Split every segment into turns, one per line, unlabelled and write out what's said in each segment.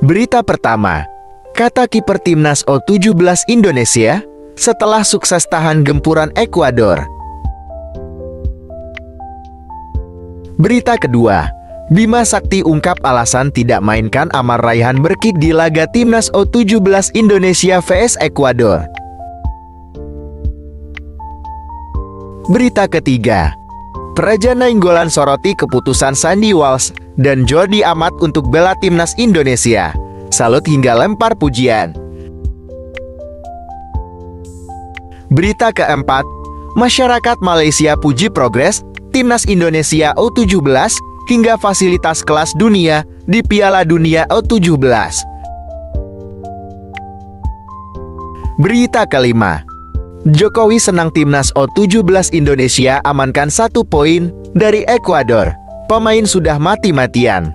Berita pertama, kata kiper timnas U17 Indonesia setelah sukses tahan gempuran Ekuador. Berita kedua, Bima Sakti ungkap alasan tidak mainkan Amar Raihan berkick di laga timnas U17 Indonesia vs Ekuador. Berita ketiga, Praja Nainggolan soroti keputusan Sandy Walsh dan Jordi Amat untuk bela timnas Indonesia. Salut hingga lempar pujian. Berita keempat, masyarakat Malaysia puji progres timnas Indonesia U17 hingga fasilitas kelas dunia di Piala Dunia U17. Berita kelima, Jokowi senang timnas U17 Indonesia amankan 1 poin dari Ekuador. Pemain sudah mati-matian.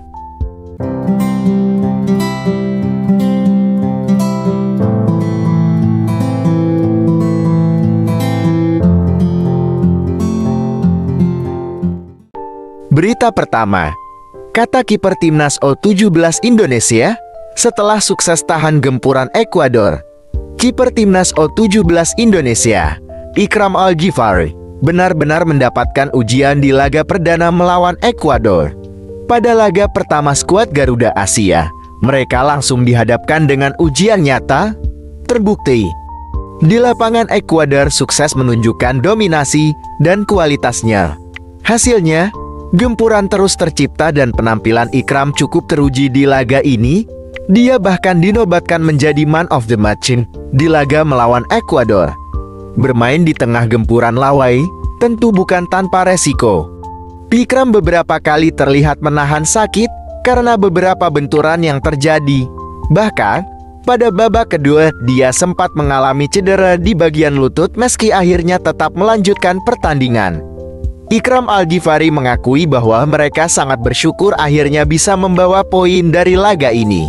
Berita pertama, kata kiper timnas U17 Indonesia setelah sukses tahan gempuran Ekuador. Kiper timnas U17 Indonesia, Ikram Al-Ghifari, benar-benar mendapatkan ujian di laga perdana melawan Ekuador. Pada laga pertama skuad Garuda Asia, mereka langsung dihadapkan dengan ujian nyata. Terbukti, di lapangan Ekuador sukses menunjukkan dominasi dan kualitasnya. Hasilnya, gempuran terus tercipta dan penampilan Ikram cukup teruji di laga ini. Dia bahkan dinobatkan menjadi man of the match di laga melawan Ekuador. Bermain di tengah gempuran lawai tentu bukan tanpa resiko. Ikram beberapa kali terlihat menahan sakit karena beberapa benturan yang terjadi. Bahkan, pada babak kedua dia sempat mengalami cedera di bagian lutut meski akhirnya tetap melanjutkan pertandingan. Ikram Al-Ghifari mengakui bahwa mereka sangat bersyukur akhirnya bisa membawa poin dari laga ini.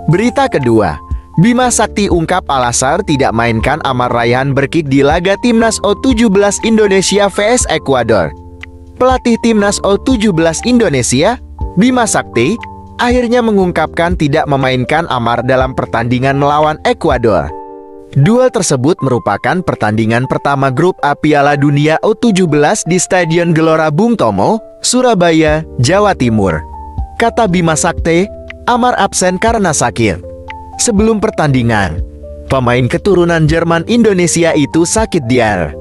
Berita kedua, Bima Sakti ungkap alasan tidak mainkan Amar Raihan berkick di laga timnas U17 Indonesia vs Ekuador. Pelatih timnas U17 Indonesia, Bima Sakti, akhirnya mengungkapkan tidak memainkan Amar dalam pertandingan melawan Ekuador. Duel tersebut merupakan pertandingan pertama grup A Piala Dunia U17 di Stadion Gelora Bung Tomo, Surabaya, Jawa Timur. Kata Bima Sakti, Amar absen karena sakit. Sebelum pertandingan, pemain keturunan Jerman Indonesia itu sakit diare.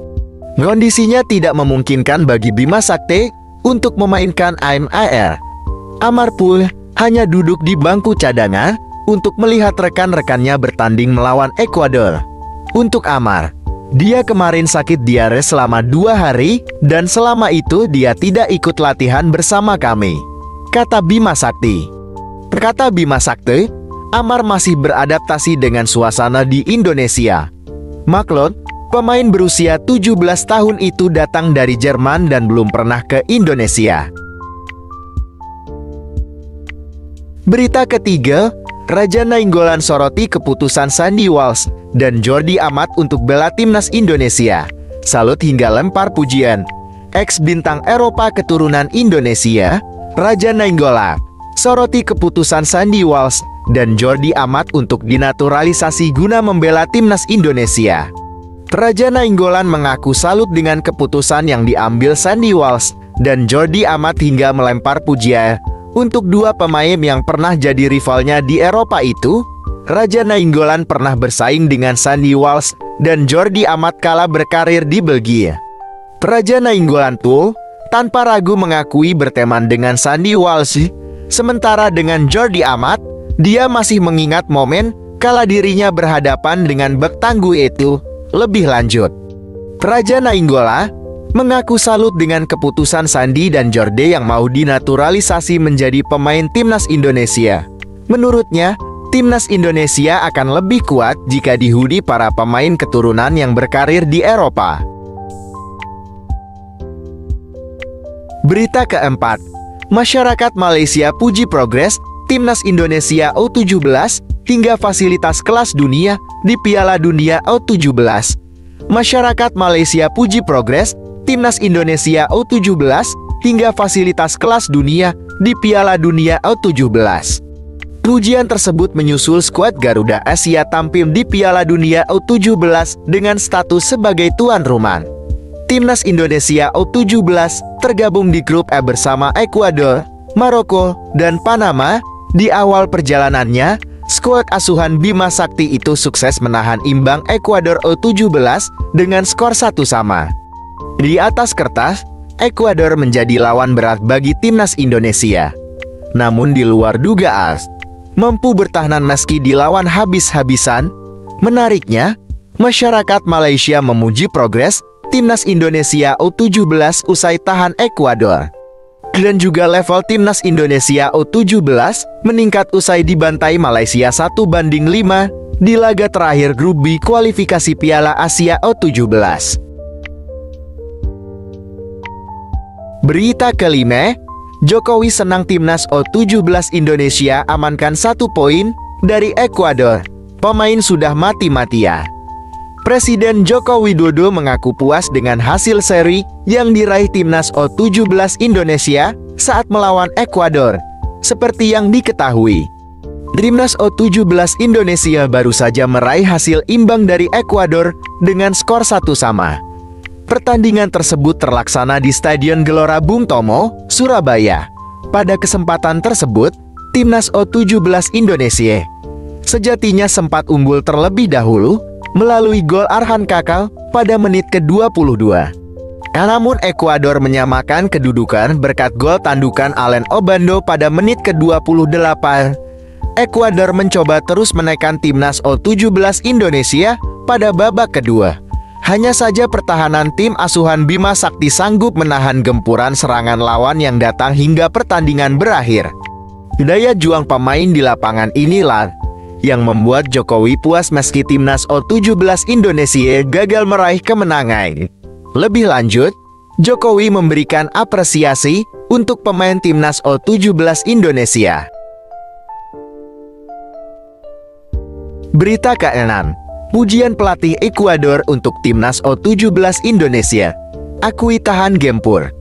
Kondisinya tidak memungkinkan bagi Bima Sakti untuk memainkan AMAR. Amar pun hanya duduk di bangku cadangan untuk melihat rekan-rekannya bertanding melawan Ekuador. Untuk Amar, dia kemarin sakit diare selama 2 hari dan selama itu dia tidak ikut latihan bersama kami, kata Bima Sakti. Kata Bima Sakti, Amar masih beradaptasi dengan suasana di Indonesia. Maklot, pemain berusia 17 tahun itu datang dari Jerman dan belum pernah ke Indonesia. Berita ketiga, Praja Nainggolan soroti keputusan Sandy Walsh dan Jordi Amat untuk bela timnas Indonesia. Salut hingga lempar pujian. Ex-bintang Eropa keturunan Indonesia, Praja Nainggolan, soroti keputusan Sandy Walsh dan Jordi Amat untuk dinaturalisasi guna membela timnas Indonesia. Praja Nainggolan mengaku salut dengan keputusan yang diambil Sandy Walsh dan Jordi Amat hingga melempar pujian untuk 2 pemain yang pernah jadi rivalnya di Eropa itu. Praja Nainggolan pernah bersaing dengan Sandy Walsh dan Jordi Amat kala berkarir di Belgia. Praja Nainggolan tuh tanpa ragu mengakui berteman dengan Sandy Walsh. Sementara dengan Jordi Amat, dia masih mengingat momen kala dirinya berhadapan dengan bek tangguh itu. Lebih lanjut, Praja Nainggolan mengaku salut dengan keputusan Sandy dan Jordi yang mau dinaturalisasi menjadi pemain timnas Indonesia. Menurutnya, timnas Indonesia akan lebih kuat jika dihuni para pemain keturunan yang berkarir di Eropa. Berita keempat, masyarakat Malaysia puji progres timnas Indonesia U17 hingga fasilitas kelas dunia di Piala Dunia U17. Masyarakat Malaysia puji progres timnas Indonesia U17 hingga fasilitas kelas dunia di Piala Dunia U17. Pujian tersebut menyusul skuad Garuda Asia tampil di Piala Dunia U17 dengan status sebagai tuan rumah. Timnas Indonesia U17 tergabung di grup E bersama Ekuador, Maroko, dan Panama. Di awal perjalanannya, skuad asuhan Bima Sakti itu sukses menahan imbang Ekuador U17 dengan skor 1-1. Di atas kertas, Ekuador menjadi lawan berat bagi timnas Indonesia. Namun di luar dugaan, mampu bertahan meski dilawan habis-habisan. Menariknya, masyarakat Malaysia memuji progres timnas Indonesia U17 usai tahan Ekuador. Dan juga level timnas Indonesia U17 meningkat usai dibantai Malaysia 1-5 di laga terakhir grup B kualifikasi Piala Asia U17. Berita kelima, Jokowi senang timnas U17 Indonesia amankan 1 poin dari Ekuador. Pemain sudah mati-matian. Presiden Joko Widodo mengaku puas dengan hasil seri yang diraih timnas U17 Indonesia saat melawan Ekuador. Seperti yang diketahui, timnas U17 Indonesia baru saja meraih hasil imbang dari Ekuador dengan skor 1-1. Pertandingan tersebut terlaksana di Stadion Gelora Bung Tomo, Surabaya. Pada kesempatan tersebut, timnas U17 Indonesia sejatinya sempat unggul terlebih dahulu melalui gol Arhan Kakal pada menit ke-22. Namun Ekuador menyamakan kedudukan berkat gol tandukan Allen Obando pada menit ke-28. Ekuador mencoba terus menekan timnas U17 Indonesia pada babak kedua. Hanya saja pertahanan tim asuhan Bima Sakti sanggup menahan gempuran serangan lawan yang datang hingga pertandingan berakhir. Daya juang pemain di lapangan inilah yang membuat Jokowi puas meski timnas U17 Indonesia gagal meraih kemenangan. Lebih lanjut, Jokowi memberikan apresiasi untuk pemain timnas U17 Indonesia. Berita ke-6, pujian pelatih Ekuador untuk timnas U17 Indonesia. Akui tahan gempur.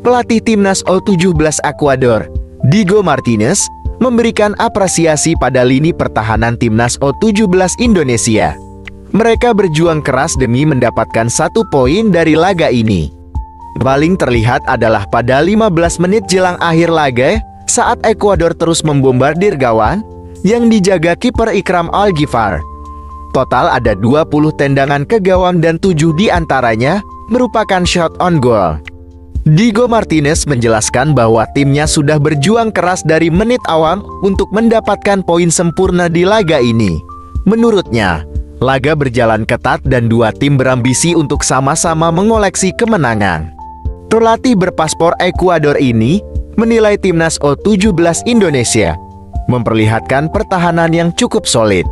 Pelatih timnas U17 Ekuador, Diego Martinez, memberikan apresiasi pada lini pertahanan timnas U17 Indonesia. Mereka berjuang keras demi mendapatkan 1 poin dari laga ini. Paling terlihat adalah pada 15 menit jelang akhir laga, saat Ekuador terus membombardir gawang yang dijaga kiper Ikram Al-Ghifar. Total ada 20 tendangan ke gawang dan 7 diantaranya merupakan shot on goal. Diego Martinez menjelaskan bahwa timnya sudah berjuang keras dari menit awal untuk mendapatkan poin sempurna di laga ini. Menurutnya, laga berjalan ketat dan 2 tim berambisi untuk sama-sama mengoleksi kemenangan. Pelatih berpaspor Ekuador ini menilai timnas U17 Indonesia memperlihatkan pertahanan yang cukup solid.